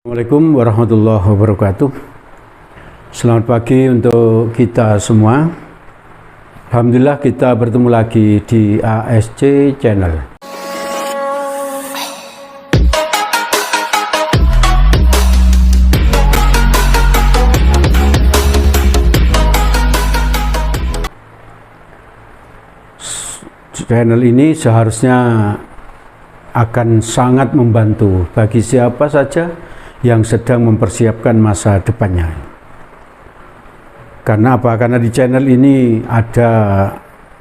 Assalamualaikum warahmatullahi wabarakatuh. Selamat pagi untuk kita semua. Alhamdulillah kita bertemu lagi di ASC Channel. Channel ini seharusnya akan sangat membantu bagi siapa saja yang sedang mempersiapkan masa depannya. Karena apa? Karena di channel ini ada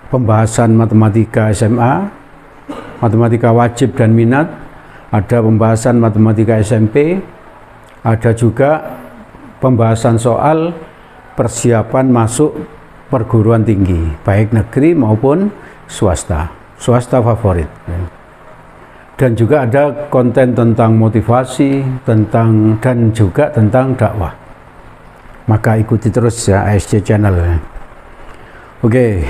pembahasan matematika SMA, matematika wajib dan minat, ada pembahasan matematika SMP, ada juga pembahasan soal persiapan masuk perguruan tinggi, baik negeri maupun swasta favorit. Dan juga ada konten tentang motivasi, dan juga tentang dakwah. Maka ikuti terus ya ASC Channel. Oke,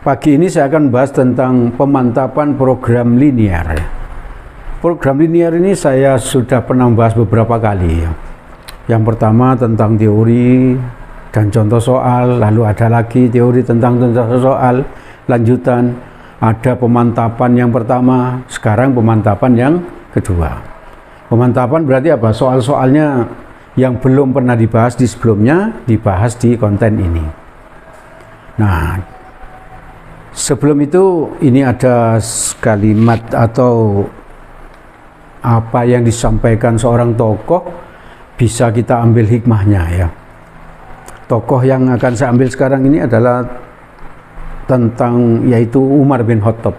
pagi ini saya akan bahas tentang pemantapan program linear. Program linear ini saya sudah pernah bahas beberapa kali. Yang pertama tentang teori dan contoh soal, lalu ada lagi teori tentang contoh soal, lanjutan. Ada pemantapan yang pertama, sekarang pemantapan yang kedua. Pemantapan berarti apa? Soal-soalnya yang belum pernah dibahas di sebelumnya, dibahas di konten ini. Nah, sebelum itu ini ada kalimat atau apa yang disampaikan seorang tokoh, bisa kita ambil hikmahnya ya. Tokoh yang akan saya ambil sekarang ini adalah tentang yaitu Umar bin Khattab.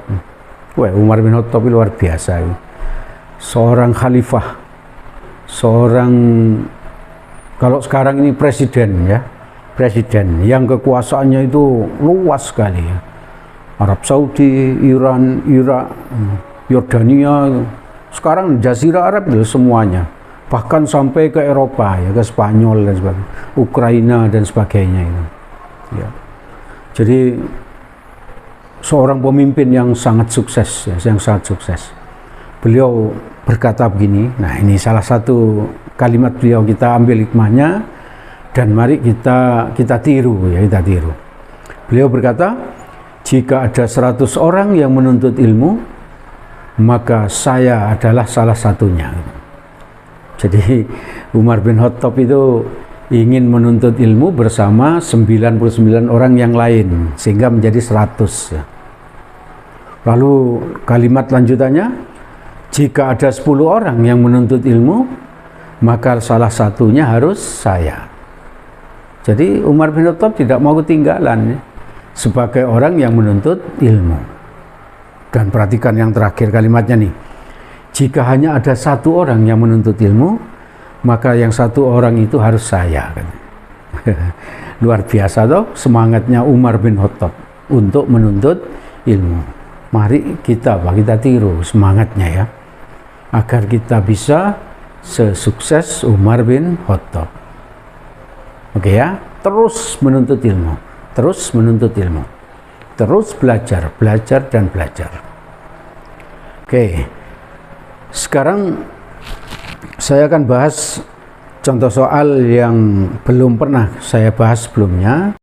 Wah, Umar bin Khattab luar biasa. Seorang khalifah, seorang kalau sekarang ini presiden ya, presiden yang kekuasaannya itu luas sekali ya. Arab Saudi, Iran, Irak, Yordania, sekarang Jazirah Arab itu semuanya. Bahkan sampai ke Eropa ya, ke Spanyol dan sebagainya, Ukraina dan sebagainya itu. Ya. Jadi seorang pemimpin yang sangat sukses, ya, yang sangat sukses. Beliau berkata begini, nah ini salah satu kalimat beliau, kita ambil hikmahnya dan mari kita tiru ya, kita tiru. Beliau berkata, jika ada 100 orang yang menuntut ilmu, maka saya adalah salah satunya. Jadi Umar bin Khattab itu ingin menuntut ilmu bersama 99 orang yang lain sehingga menjadi 100 ya. Lalu kalimat lanjutannya, jika ada 10 orang yang menuntut ilmu, maka salah satunya harus saya. Jadi Umar bin Khattab tidak mau ketinggalan ya, sebagai orang yang menuntut ilmu. Dan perhatikan yang terakhir kalimatnya nih, jika hanya ada 1 orang yang menuntut ilmu, maka yang 1 orang itu harus saya. Luar biasa toh semangatnya Umar bin Khattab untuk menuntut ilmu. Mari kita tiru semangatnya ya, agar kita bisa sesukses Umar bin Khattab. Oke ya, terus menuntut ilmu, terus menuntut ilmu, terus belajar dan belajar. Oke, sekarang saya akan bahas contoh soal yang belum pernah saya bahas sebelumnya.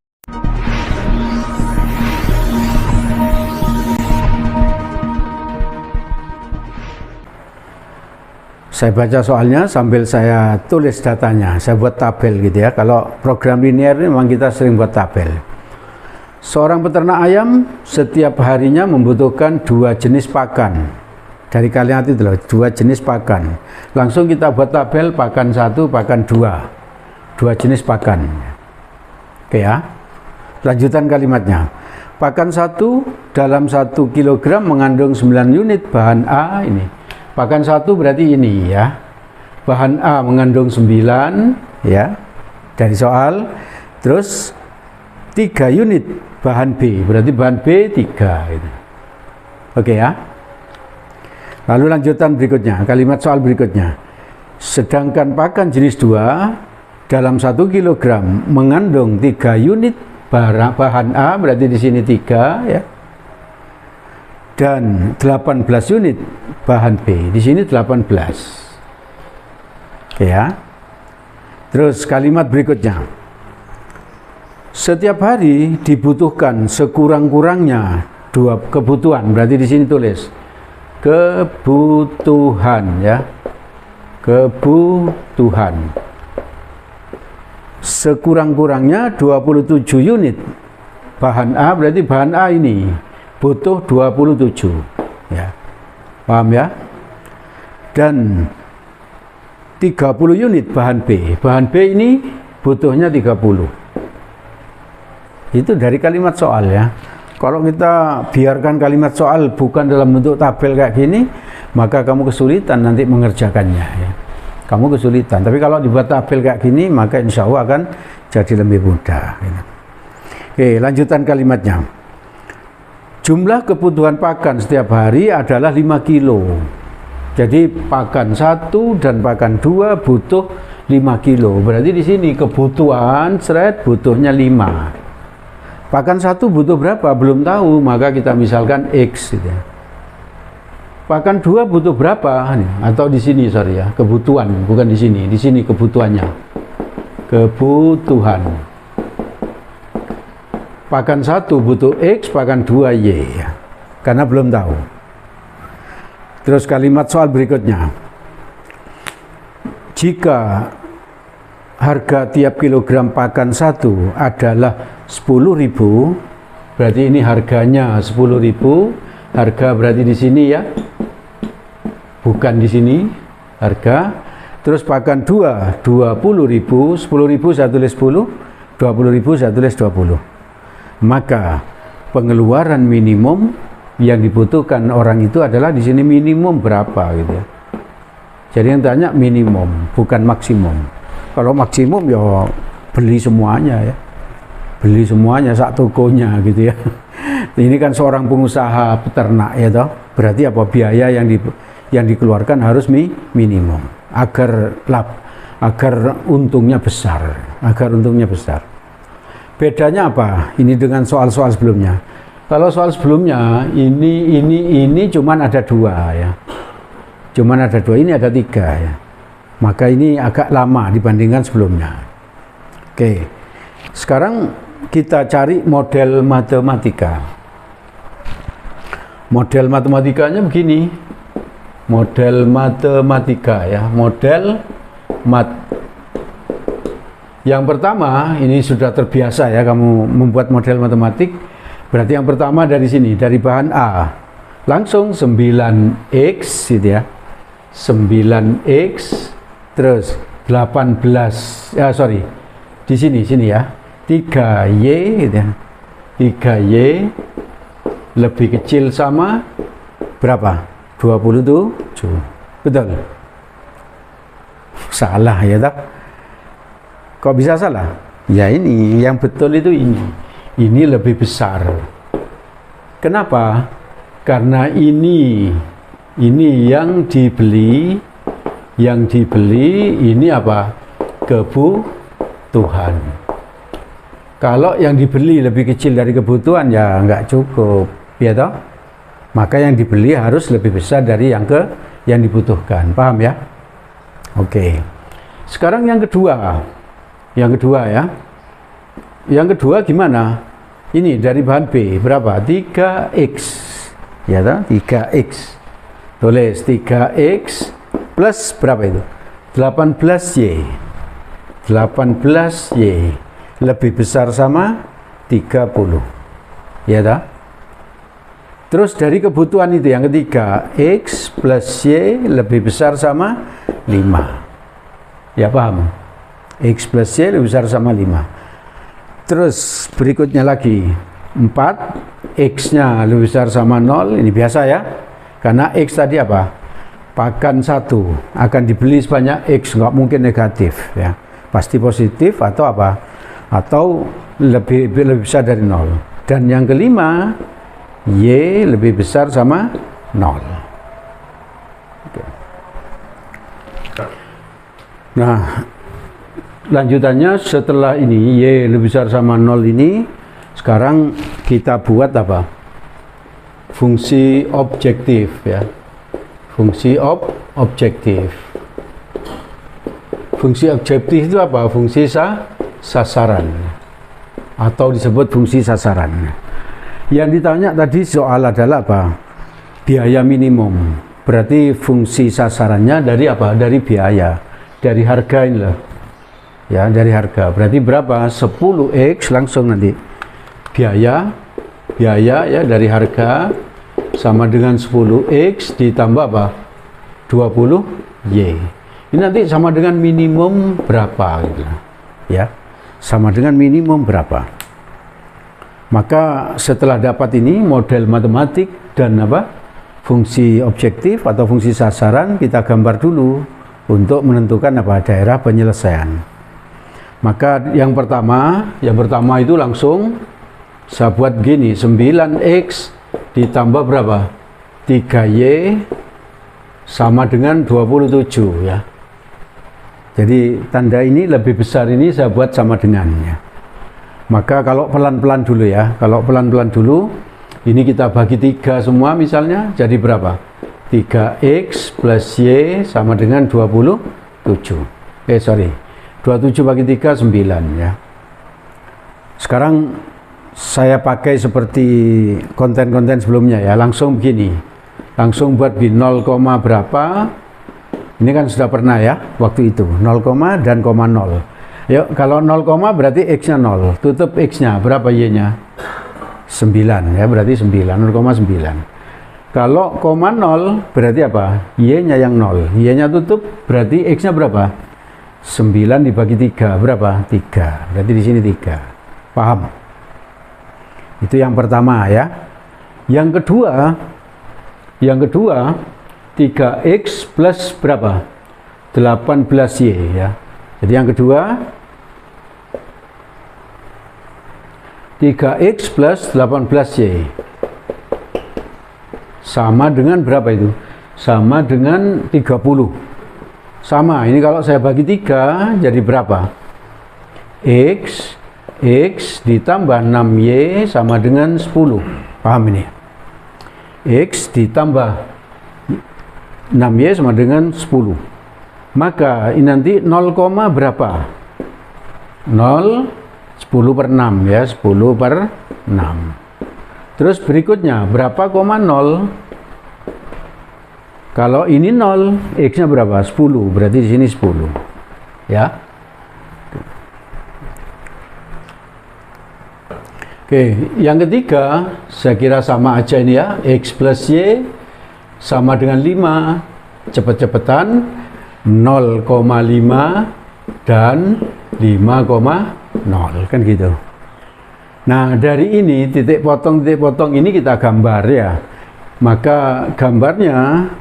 Saya baca soalnya sambil saya tulis datanya, saya buat tabel gitu ya. Kalau program linear ini memang kita sering buat tabel. Seorang peternak ayam setiap harinya membutuhkan 2 jenis pakan. Dari kalimat itu loh, 2 jenis pakan. Langsung kita buat tabel pakan 1, pakan 2. 2 jenis pakan. Oke ya. Lanjutan kalimatnya. Pakan 1 dalam 1 kilogram mengandung 9 unit bahan A ini. Pakan 1 berarti ini ya. Bahan A mengandung 9 ya. Dari soal. Terus 3 unit bahan B, berarti bahan B 3 gitu. Oke ya. Lalu lanjutan berikutnya, kalimat soal berikutnya. Sedangkan pakan jenis 2 dalam 1 kilogram mengandung 3 unit bahan A, berarti di sini 3 ya. Dan 18 unit bahan B, di sini 18. Ya. Terus kalimat berikutnya. Setiap hari dibutuhkan sekurang-kurangnya 2 kebutuhan. Berarti di sini tulis kebutuhan ya. Kebutuhan. Sekurang-kurangnya 27 unit. Bahan A, berarti bahan A ini butuh 27 ya. Paham ya? Dan 30 unit bahan B. Bahan B ini butuhnya 30. Itu dari kalimat soal ya. Kalau kita biarkan kalimat soal bukan dalam bentuk tabel kayak gini, maka kamu kesulitan nanti mengerjakannya ya. Kamu kesulitan. Tapi kalau dibuat tabel kayak gini, maka insya Allah akan jadi lebih mudah ya. Oke, lanjutan kalimatnya. Jumlah kebutuhan pakan setiap hari adalah 5 kilo. Jadi pakan 1 dan pakan 2 butuh 5 kilo. Berarti di sini kebutuhan butuhnya 5. Pakan 1 butuh berapa? Belum tahu, maka kita misalkan X gitu ya. Pakan 2 butuh berapa? Atau di sini sorry ya, kebutuhan, bukan di sini. Di sini kebutuhannya. Kebutuhan. Pakan 1 butuh X, pakan 2 Y ya. Karena belum tahu. Terus kalimat soal berikutnya. Jika harga tiap kilogram pakan 1 adalah 10.000, berarti ini harganya 10.000. Harga berarti di sini ya, bukan di sini harga. Terus pakan 2 20.000, 10.000 saya tulis 10, 20.000 saya tulis 20. Maka pengeluaran minimum yang dibutuhkan orang itu adalah di sini minimum berapa gitu ya. Jadi yang tanya minimum, bukan maksimum. Kalau maksimum ya beli semuanya ya. Beli semuanya sak tokonya gitu ya. Ini kan seorang pengusaha peternak ya toh. Berarti apa biaya yang dikeluarkan harus minimum agar untungnya besar, Bedanya apa? Ini dengan soal-soal sebelumnya. Kalau soal sebelumnya ini cuman ada 2 ya. Cuman ada 2, ini ada 3 ya. Maka ini agak lama dibandingkan sebelumnya. Oke. Sekarang kita cari model matematika. Model matematikanya begini. Model matematika ya. Yang pertama, ini sudah terbiasa ya kamu membuat model matematik. Berarti yang pertama dari sini, dari bahan A. Langsung 9X gitu ya. 9X terus 18 di sini ya. 3Y gitu ya. 3Y lebih kecil sama berapa? 27. Betul? Salah ya tak? Kok bisa salah? Ya ini, yang betul itu ini. Ini lebih besar. Kenapa? Karena ini yang dibeli ini apa? Kebutuhan. Kalau yang dibeli lebih kecil dari kebutuhan ya nggak cukup, ya toh? Maka yang dibeli harus lebih besar dari yang dibutuhkan. Paham ya? Oke. Sekarang yang kedua ya. Yang kedua gimana? Ini dari bahan B berapa? 3X. Ya toh? 3X. Tulis 3X plus berapa itu? 18Y. 18Y lebih besar sama 30. Ya toh? Terus dari kebutuhan itu yang ketiga, X plus Y lebih besar sama 5. Ya paham? X plus Y lebih besar sama 5. Terus berikutnya lagi 4, X-nya lebih besar sama 0. Ini biasa ya. Karena X tadi apa? Pakan 1 akan dibeli sebanyak X, nggak mungkin negatif ya. Pasti positif atau apa? Atau lebih besar dari 0. Dan yang kelima, Y lebih besar sama 0. Oke. Nah, lanjutannya setelah ini Y lebih besar sama 0 ini, sekarang kita buat apa? Fungsi objektif ya. Fungsi objektif. Fungsi objektif itu apa? Fungsi sasaran atau disebut fungsi sasaran. Yang ditanya tadi soal adalah apa? Biaya minimum. Berarti fungsi sasarannya dari apa? Dari biaya, dari harga ini loh. Ya, dari harga. Berarti berapa? 10x langsung nanti. Biaya ya dari harga sama dengan 10x ditambah apa? 20y. Ini nanti sama dengan minimum berapa gitu. Ya. Sama dengan minimum berapa. Maka setelah dapat ini model matematik dan apa? Fungsi objektif atau fungsi sasaran kita gambar dulu untuk menentukan apa? Daerah penyelesaian. Maka yang pertama itu langsung saya buat gini, 9x ditambah berapa? 3y sama dengan 27 ya. Jadi tanda ini lebih besar ini saya buat sama dengannya. Maka kalau pelan-pelan dulu ya, ini kita bagi 3 semua misalnya, jadi berapa? 3x plus y sama dengan 27. 27 bagi 3, 9 ya. Sekarang saya pakai seperti konten-konten sebelumnya ya, langsung begini. Langsung buat di 0, berapa? Ini kan sudah pernah ya, waktu itu 0, dan 0. Yuk, kalau 0, berarti x-nya 0. Tutup x-nya, berapa y-nya? 9 ya, berarti 9, 0,9. Kalau 0 berarti apa? Y-nya yang 0. Y-nya tutup, berarti x-nya berapa? 9 dibagi 3, berapa? 3. Berarti di sini 3. Paham? Itu yang pertama ya. Yang kedua 3x plus berapa? 18y ya. Jadi yang kedua 3x plus 18y sama dengan berapa itu? Sama dengan 30. Sama, ini kalau saya bagi 3 jadi berapa? X ditambah 6y sama dengan 10. Paham ini? X ditambah 6y sama dengan 10. Maka ini nanti 0, berapa? 0, 10 per 6 ya, 10 per 6. Terus berikutnya berapa, 0? Kalau ini 0, x-nya berapa? 10, berarti di sini 10. Ya. Oke, yang ketiga saya kira sama aja ini ya, x plus y sama dengan 5. Cepet-cepetan 0,5 dan 5,0 kan gitu. Nah, dari ini titik potong ini kita gambar ya. Maka gambarnya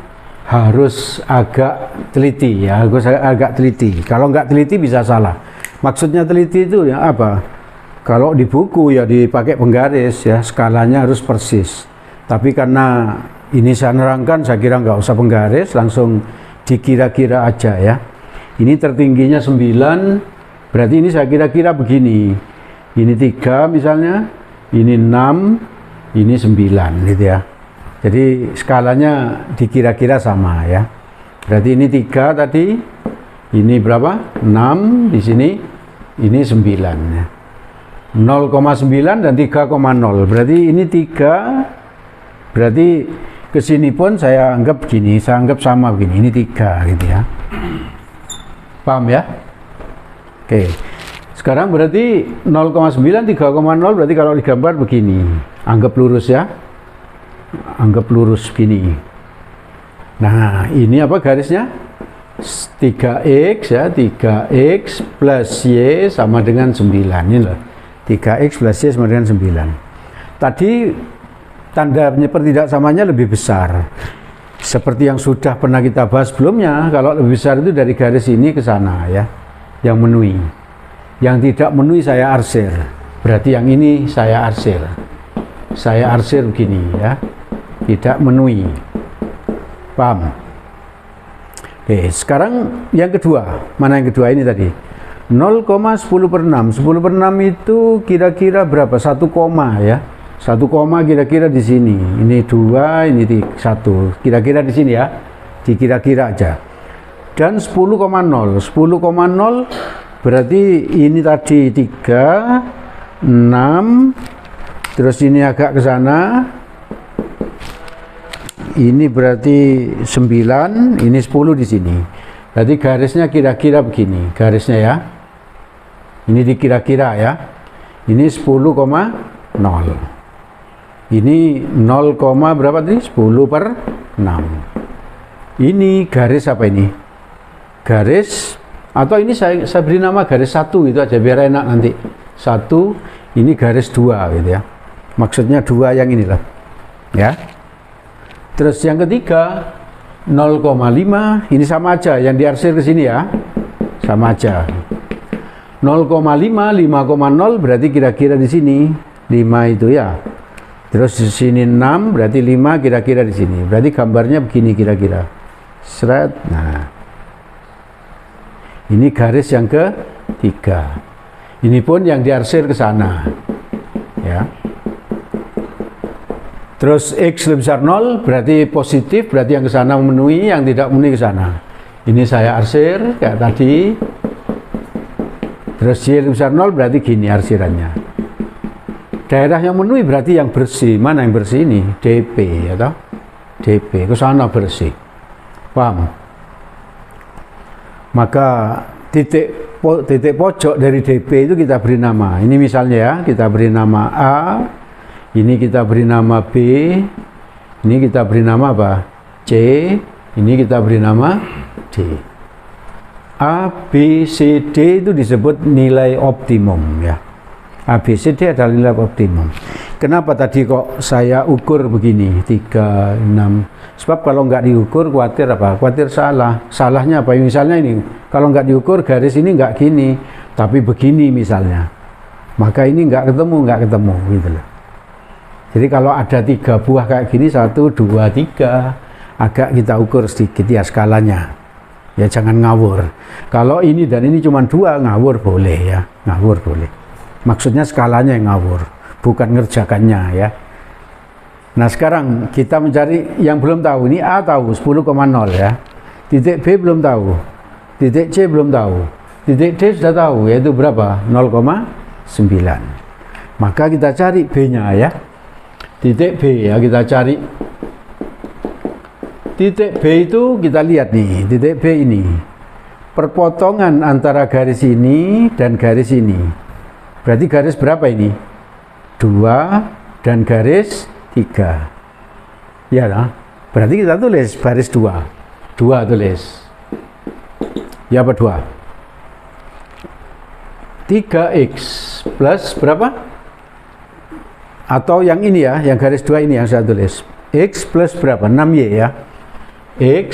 harus agak teliti ya, harus agak teliti. Kalau nggak teliti bisa salah. Maksudnya teliti itu ya apa? Kalau di buku ya dipakai penggaris ya, skalanya harus persis. Tapi karena ini saya nerangkan, saya kira nggak usah penggaris, langsung dikira-kira aja ya. Ini tertingginya 9, berarti ini saya kira-kira begini. Ini 3 misalnya, ini 6, ini 9 gitu ya. Jadi skalanya dikira-kira sama ya. Berarti ini 3 tadi, ini berapa? 6 di sini, ini 9 ya. 0,9 dan 3,0. Berarti ini 3, berarti kesini pun saya anggap begini, saya anggap sama begini, ini 3 gitu ya. Paham ya? Oke. Sekarang berarti 0,9, 3,0 berarti kalau digambar begini. Anggap lurus ya. Anggap lurus begini. Nah, ini apa garisnya? 3x ya, 3x plus y sama dengan 9. Ini loh. 3x plus y sama dengan 9. Tadi tanda pertidaksamanya lebih besar. Seperti yang sudah pernah kita bahas sebelumnya, kalau lebih besar itu dari garis ini ke sana ya, yang menuhi. Yang tidak menuhi saya arsir. Berarti yang ini saya arsir. Saya arsir begini ya, tidak menuhi. Paham? Oke, sekarang yang kedua. Mana yang kedua ini tadi? 0,10 per 6. 10 per 6 itu kira-kira berapa? 1 koma ya. 1 koma kira-kira di sini. Ini 2, ini 1. Kira-kira di sini ya. Dikira-kira aja. dan 10,0. 10,0 berarti ini tadi 3, 6, terus ini agak ke sana, ini berarti 9, ini 10 di sini. Berarti garisnya kira-kira begini, garisnya ya. Ini dikira-kira ya. Ini 10,0. Ini 0, berapa tadi? 10/6. Ini garis apa ini? Garis, atau ini saya beri nama garis 1 itu aja biar enak nanti. 1, ini garis 2 gitu ya. Maksudnya 2 yang inilah. Ya. Terus yang ketiga 0,5, ini sama aja yang diarsir ke sini ya. Sama aja. 0,5, 5,0 berarti kira-kira di sini 5 itu ya. Terus di sini 6 berarti 5 kira-kira di sini. Berarti gambarnya begini kira-kira. Seret. Nah. Ini garis yang ketiga. Ini pun yang diarsir ke sana. Ya. Terus X lebih besar 0 berarti positif, berarti yang ke sana memenuhi, yang tidak memenuhi ke sana. Ini saya arsir kayak tadi. Terus Y lebih besar 0 berarti gini arsirannya. Daerah yang memenuhi berarti yang bersih. Mana yang bersih ini? DP ya toh? DP ke sana bersih. Paham? Maka titik pojok dari DP itu kita beri nama. Ini misalnya ya, kita beri nama A, ini kita beri nama B, ini kita beri nama apa? C, ini kita beri nama D. A, B, C, D itu disebut nilai optimum ya. A, B, C, D adalah nilai optimum. Kenapa tadi kok saya ukur begini 3, 6? Sebab kalau nggak diukur khawatir apa? Khawatir salah. Salahnya apa? Misalnya ini, kalau nggak diukur garis ini nggak gini, tapi begini misalnya. Maka ini nggak ketemu gitu loh. Jadi kalau ada 3 buah kayak gini, 1, 2, 3, agak kita ukur sedikit ya skalanya. Ya jangan ngawur. Kalau ini dan ini cuma 2, ngawur boleh ya, ngawur boleh. Maksudnya skalanya yang ngawur, bukan ngerjakannya ya. Nah sekarang kita mencari yang belum tahu. Ini A tahu 10,0 ya. Titik B belum tahu. Titik C belum tahu. Titik D sudah tahu, yaitu berapa? 0,9. Maka kita cari B-nya ya. Titik B ya kita cari. Titik B itu kita lihat nih. Titik B ini perpotongan antara garis ini dan garis ini. Berarti garis berapa ini? 2 dan garis 3. Ya nah, berarti kita tulis baris 2. 2 tulis. Ya apa 2? 3x plus berapa? Atau yang ini ya, yang garis 2 ini yang saya tulis. X plus berapa? 6y ya. X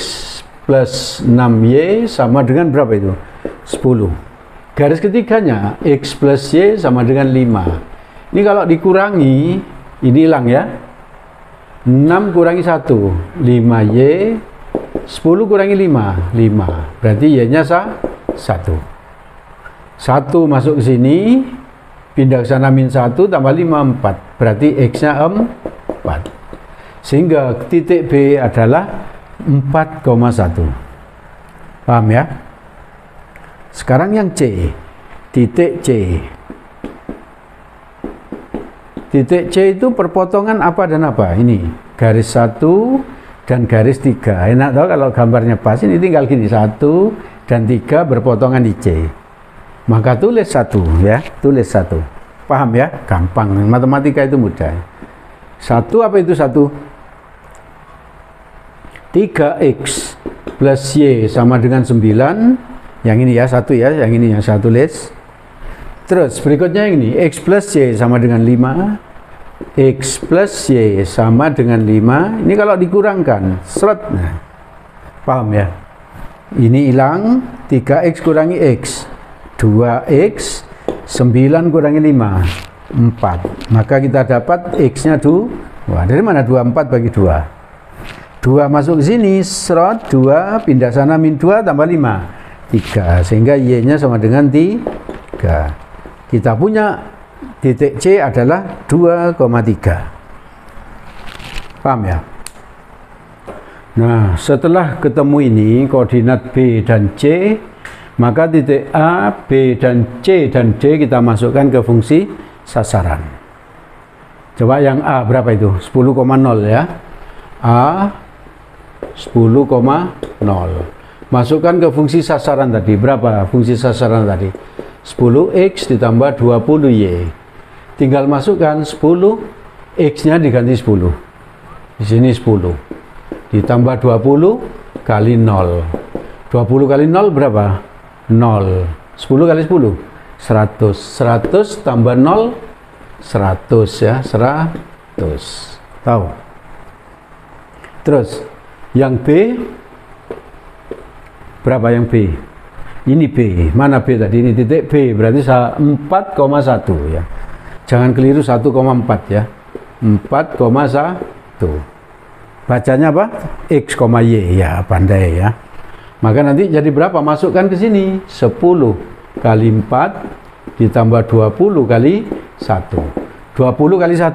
plus 6y sama dengan berapa itu? 10. Garis ketiganya X plus Y sama dengan 5. Ini kalau dikurangi, ini hilang ya. 6 kurangi 1, 5y. 10 kurangi 5, 5. Berarti y-nya 1. 1 masuk ke sini, pindah ke sana min 1 tambah 5, 4. Berarti x-nya 4. Sehingga titik B adalah 4,1. Paham ya? Sekarang yang C. Titik C. Titik C itu perpotongan apa dan apa? Ini garis 1 dan garis 3. Enak tau kalau gambarnya pas. Ini tinggal gini, 1 dan 3 berpotongan di C. Maka tulis 1 ya, tulis 1. Paham ya? Gampang. Matematika itu mudah. 1 apa itu 1? 3x plus y sama dengan 9. Yang ini ya 1 ya, yang ini yang saya tulis. Terus berikutnya ini x plus y sama dengan 5. X plus y sama dengan 5. Ini kalau dikurangkan seret. Nah, paham ya? Ini hilang. 3x kurangi x, 2x, 9 kurangi 5, 4. Maka kita dapat x nya 2. Wah, dari mana 2? 4 bagi 2. 2 masuk ke sini, seret. 2 pindah sana min 2 tambah 5, 3. Sehingga y nya sama dengan 3. Kita punya titik C adalah 2,3. Paham ya? Nah, setelah ketemu ini koordinat B dan C, maka titik A, B dan C dan D kita masukkan ke fungsi sasaran. Coba yang A berapa itu? 10,0 ya. A 10,0. Masukkan ke fungsi sasaran tadi. Berapa fungsi sasaran tadi? 10x ditambah 20y. Tinggal masukkan 10, x-nya diganti 10. Di sini 10. Ditambah 20 kali 0. 20 kali 0 berapa? 0. 10 kali 10? 100. 100 tambah 0, 100 ya. 100. Tahu? Terus, yang B, berapa yang B? Ini B. Mana B tadi? Ini titik B. Berarti 4,1 ya. Jangan keliru 1,4 ya. 4,1. Bacanya apa? X, Y ya, pandai ya. Maka nanti jadi berapa? Masukkan ke sini 10 kali 4 ditambah 20 kali 1. 20 kali 1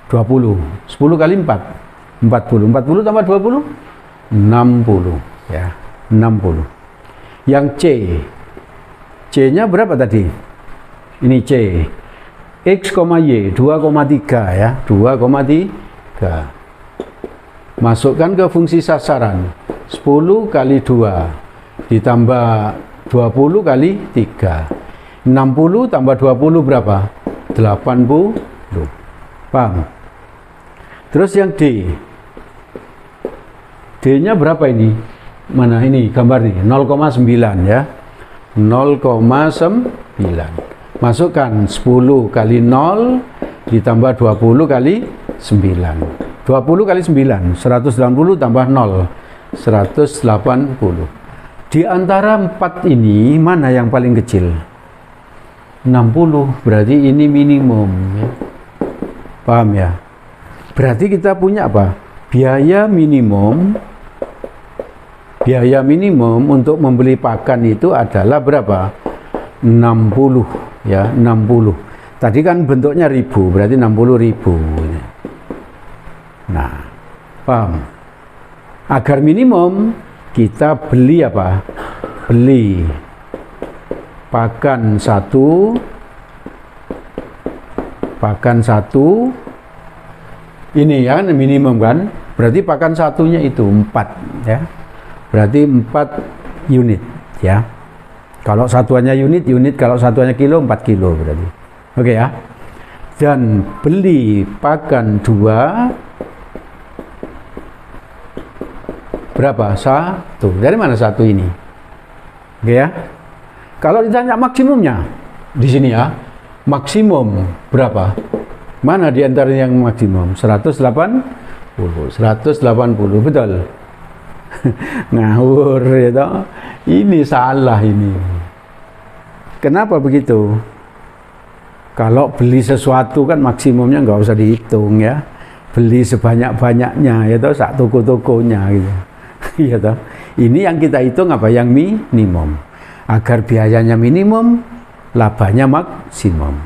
20. 10 kali 4 40. 40 tambah 20 60 ya, 60. Yang C, C-nya berapa tadi? Ini C. X, Y 2,3 ya, 2,3. Masukkan ke fungsi sasaran 10 kali 2 ditambah 20 kali 3. 60 tambah 20 berapa? 80. Paham? Terus yang D, D-nya berapa ini? Mana ini gambar nih? 0,9 ya. 0,9. Masukkan 10 kali 0 ditambah 20 kali 9. 20 kali 9, 180 tambah 0, 180. Di antara 4 ini, mana yang paling kecil? 60, berarti ini minimum. Ya. Paham ya? Berarti kita punya apa? Biaya minimum untuk membeli pakan itu adalah berapa? 60, ya, 60. Tadi kan bentuknya ribu, berarti 60.000. Nah, paham? Agar minimum kita beli apa? Beli pakan satu ini ya minimum kan? Berarti pakan satunya itu 4 ya. Berarti 4 unit ya. Kalau satuannya unit, kalau satuannya kilo 4 kilo berarti. Oke ya. Dan beli pakan 2 berapa? 1. Dari mana 1 ini? Oke ya. Kalau ditanya maksimumnya di sini ya. Maksimum berapa? Mana di antara yang maksimum? 180. 180, betul. Ngawur ya. Ini salah ini. Kenapa begitu? Kalau beli sesuatu kan maksimumnya nggak usah dihitung ya. Beli sebanyak-banyaknya ya toh, sak toko-tokonya gitu. Iya toh. Ini yang kita hitung apa? Yang minimum. Agar biayanya minimum, labanya maksimum.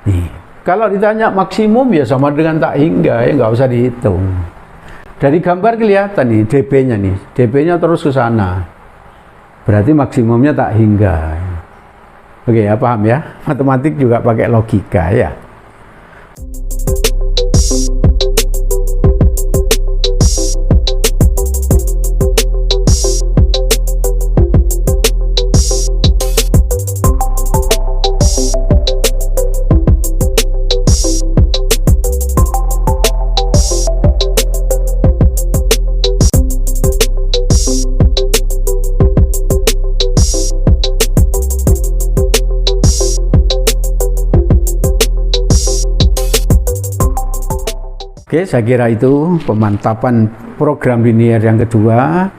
Nih, kalau ditanya maksimum ya sama dengan tak hingga ya, nggak usah dihitung. Dari gambar kelihatan nih DP-nya nih. DP-nya terus ke sana. Berarti maksimumnya tak hingga. Oke ya, paham ya? Matematik juga pakai logika ya. Oke, saya kira itu pemantapan program linear yang kedua.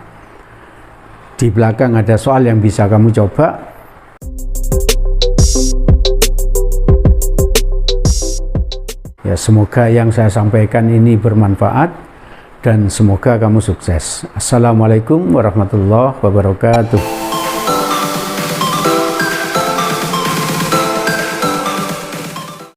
Di belakang ada soal yang bisa kamu coba. Ya, semoga yang saya sampaikan ini bermanfaat dan semoga kamu sukses. Assalamualaikum warahmatullahi wabarakatuh.